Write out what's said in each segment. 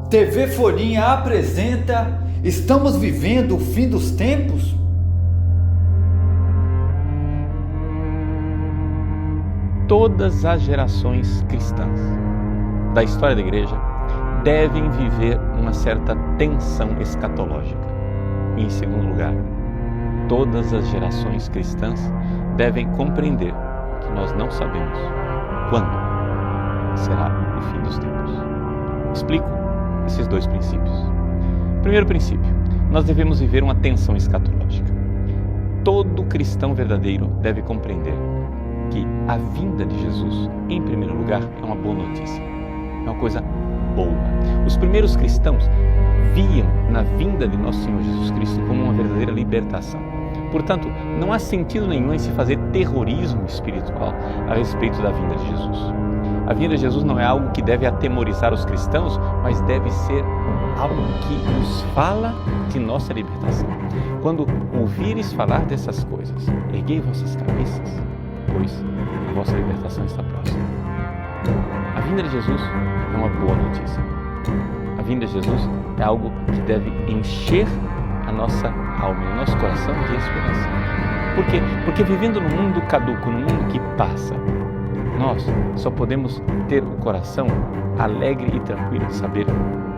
TV Folhinha apresenta Estamos vivendo o fim dos tempos? Todas as gerações cristãs da história da igreja devem viver uma certa tensão escatológica. E, em segundo lugar, todas as gerações cristãs devem compreender que nós não sabemos quando será o fim dos tempos. Explico esses dois princípios. Primeiro princípio, nós devemos viver uma tensão escatológica. Todo cristão verdadeiro deve compreender que a vinda de Jesus, em primeiro lugar, é uma boa notícia, é uma coisa boa. Os primeiros cristãos viam na vinda de nosso Senhor Jesus Cristo como uma verdadeira libertação. Portanto, não há sentido nenhum em se fazer terrorismo espiritual a respeito da vinda de Jesus. A vinda de Jesus não é algo que deve atemorizar os cristãos, mas deve ser algo que nos fala de nossa libertação. Quando ouvires falar dessas coisas, erguei vossas cabeças, pois a vossa libertação está próxima. A vinda de Jesus é uma boa notícia. A vinda de Jesus é algo que deve encher a nossa alma, o nosso coração de esperança. Por quê? Porque vivendo num mundo caduco, num mundo que passa, nós só podemos ter o coração alegre e tranquilo de saber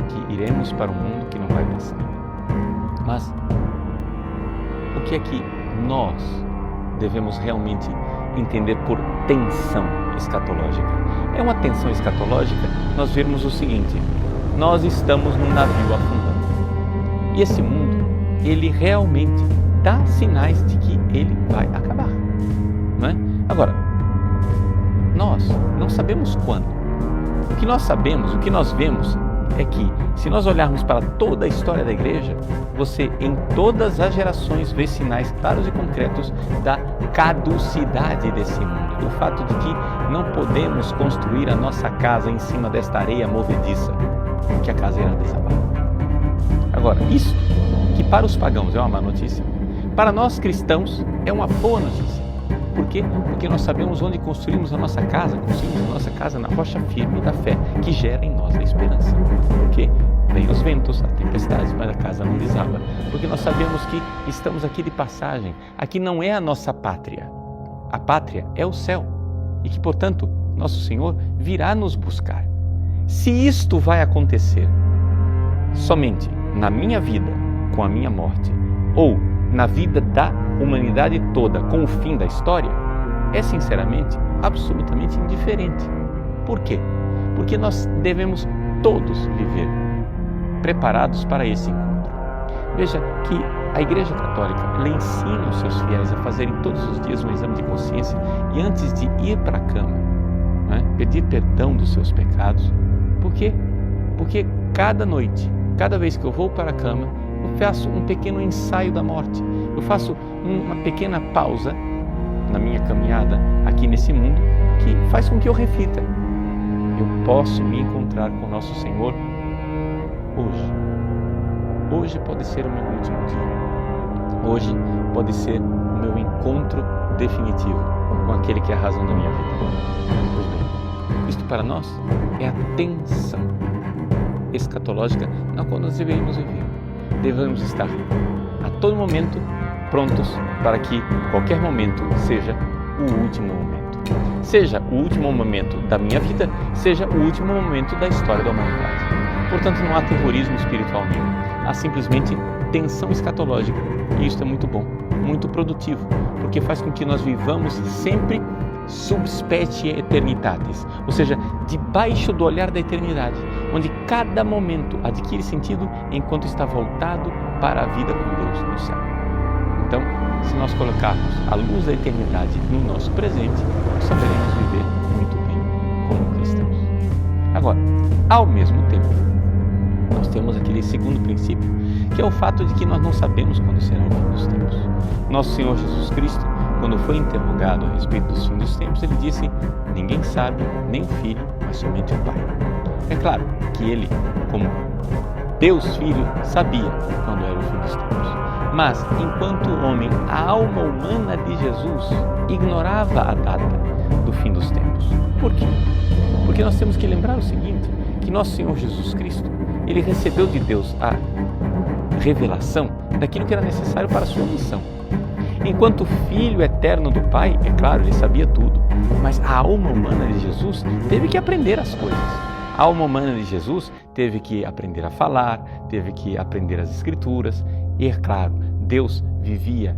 que iremos para um mundo que não vai passar. Mas o que é que nós devemos realmente entender por tensão escatológica? É uma tensão escatológica nós vermos o seguinte: nós estamos num navio afundando. E esse mundo, ele realmente dá sinais de que ele vai acabar, não é? Agora, nós não sabemos quando. O que nós sabemos, o que nós vemos é que, se nós olharmos para toda a história da igreja, você em todas as gerações vê sinais claros e concretos da caducidade desse mundo, do fato de que não podemos construir a nossa casa em cima desta areia movediça, que a casa irá desabar. Agora, isso que para os pagãos é uma má notícia, para nós cristãos é uma boa notícia. Por quê? Porque nós sabemos onde construímos a nossa casa na rocha firme da fé, que gera em nós a esperança. Porque vem os ventos, a tempestade, mas a casa não desaba. Porque nós sabemos que estamos aqui de passagem, aqui não é a nossa pátria. A pátria é o céu e que, portanto, nosso Senhor virá nos buscar. Se isto vai acontecer somente na minha vida, com a minha morte, ou na vida da humanidade toda, com o fim da história, é sinceramente absolutamente indiferente. Por quê? Porque nós devemos todos viver preparados para esse encontro. Veja que a Igreja Católica ensina os seus fiéis a fazerem todos os dias um exame de consciência e antes de ir para a cama, pedir perdão dos seus pecados. Por quê? Porque cada noite, cada vez que eu vou para a cama, eu faço um pequeno ensaio da morte. Eu faço uma pequena pausa na minha caminhada aqui nesse mundo que faz com que eu reflita. Eu posso me encontrar com nosso Senhor hoje. Hoje pode ser o meu último dia. Hoje pode ser o meu encontro definitivo com aquele que é a razão da minha vida. Pois bem, isto para nós é a tensão escatológica na qual nós deveríamos viver. Devemos estar a todo momento prontos para que qualquer momento seja o último momento. Seja o último momento da minha vida, seja o último momento da história da humanidade. Portanto, não há terrorismo espiritual nenhum. Há simplesmente tensão escatológica. E isso é muito bom, muito produtivo, porque faz com que nós vivamos sempre sub specie eternitatis, ou seja, debaixo do olhar da eternidade, onde cada momento adquire sentido enquanto está voltado para a vida com Deus no céu. Então, se nós colocarmos a luz da eternidade no nosso presente, nós saberemos viver muito bem como cristãos. Agora, ao mesmo tempo, nós temos aquele segundo princípio, que é o fato de que nós não sabemos quando será o fim dos tempos. Nosso Senhor Jesus Cristo, quando foi interrogado a respeito dos fins dos tempos, ele disse: ninguém sabe, nem o Filho, mas somente o Pai. É claro que ele, como Deus Filho, sabia quando era o fim dos tempos. Mas, enquanto homem, a alma humana de Jesus ignorava a data do fim dos tempos. Por quê? Porque nós temos que lembrar o seguinte, que nosso Senhor Jesus Cristo, ele recebeu de Deus a revelação daquilo que era necessário para a sua missão. Enquanto filho eterno do Pai, é claro, ele sabia tudo, mas a alma humana de Jesus teve que aprender as coisas. A alma humana de Jesus teve que aprender a falar, teve que aprender as Escrituras, e é claro, Deus vivia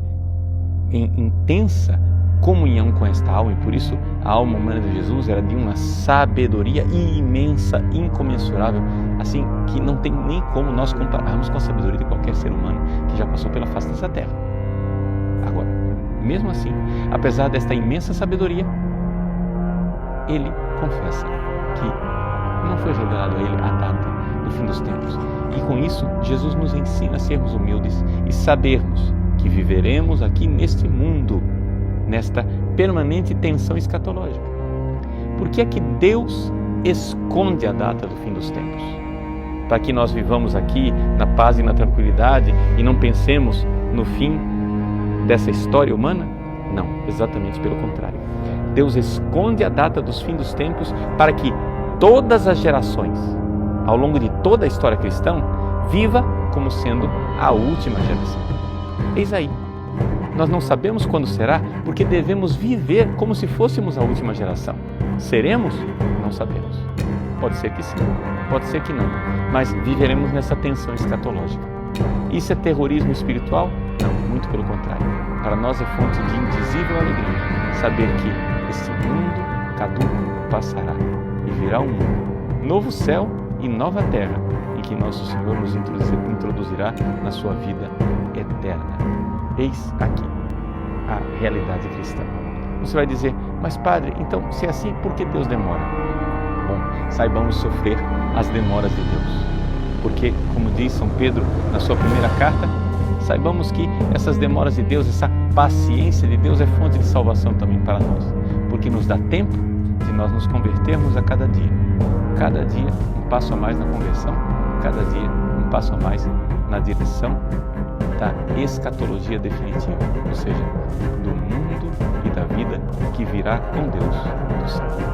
em intensa comunhão com esta alma, e por isso a alma humana de Jesus era de uma sabedoria imensa, incomensurável, assim que não tem nem como nós compararmos com a sabedoria de qualquer ser humano que já passou pela face dessa terra. Agora, mesmo assim, apesar desta imensa sabedoria, ele confessa que não foi revelado a ele a data do fim dos tempos. E com isso, Jesus nos ensina a sermos humildes e sabermos que viveremos aqui neste mundo, nesta permanente tensão escatológica. Por que é que Deus esconde a data do fim dos tempos? Para que nós vivamos aqui na paz e na tranquilidade e não pensemos no fim dessa história humana? Não, exatamente pelo contrário. Deus esconde a data dos fins dos tempos para que todas as gerações, ao longo de toda a história cristã, viva como sendo a última geração. Eis aí. Nós não sabemos quando será, porque devemos viver como se fôssemos a última geração. Seremos? Não sabemos. Pode ser que sim, pode ser que não, mas viveremos nessa tensão escatológica. Isso é terrorismo espiritual? Não, muito pelo contrário. Para nós é fonte de indizível alegria saber que este mundo caduco passará e virá um novo céu e nova terra, em que nosso Senhor nos introduzirá na sua vida eterna. Eis aqui a realidade cristã. Você vai dizer, mas Padre, então se é assim, por que Deus demora? Bom, saibamos sofrer as demoras de Deus. Porque, como diz São Pedro na sua primeira carta, saibamos que essas demoras de Deus, essa paciência de Deus é fonte de salvação também para nós. Porque nos dá tempo de nós nos convertermos a cada dia. Cada dia um passo a mais na conversão, cada dia um passo a mais na direção da escatologia definitiva, ou seja, do mundo e da vida que virá com Deus do céu.